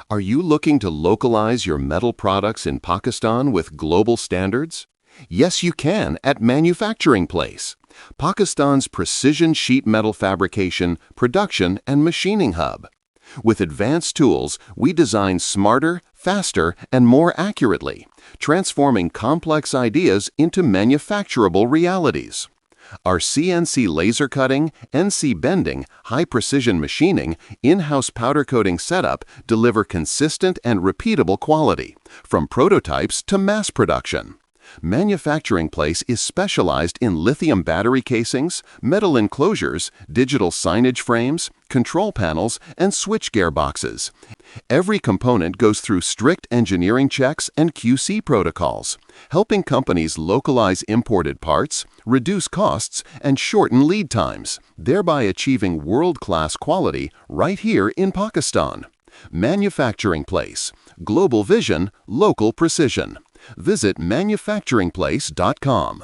Are you looking to localize your metal products in Pakistan with global standards? Yes, you can at Manufacturing Place, Pakistan's precision sheet metal fabrication, production, and machining hub. With advanced tools, we design smarter, faster, and more accurately, transforming complex ideas into manufacturable realities. Our CNC laser cutting, NC bending, high-precision machining, in-house powder coating setup deliver consistent and repeatable quality, from prototypes to mass production. Manufacturing Place is specialized in lithium battery casings, metal enclosures, digital signage frames, control panels, and switchgear boxes. Every component goes through strict engineering checks and QC protocols, helping companies localize imported parts, reduce costs, and shorten lead times, thereby achieving world-class quality right here in Pakistan. Manufacturing Place. Global vision, local precision. Visit manufacturingplace.com.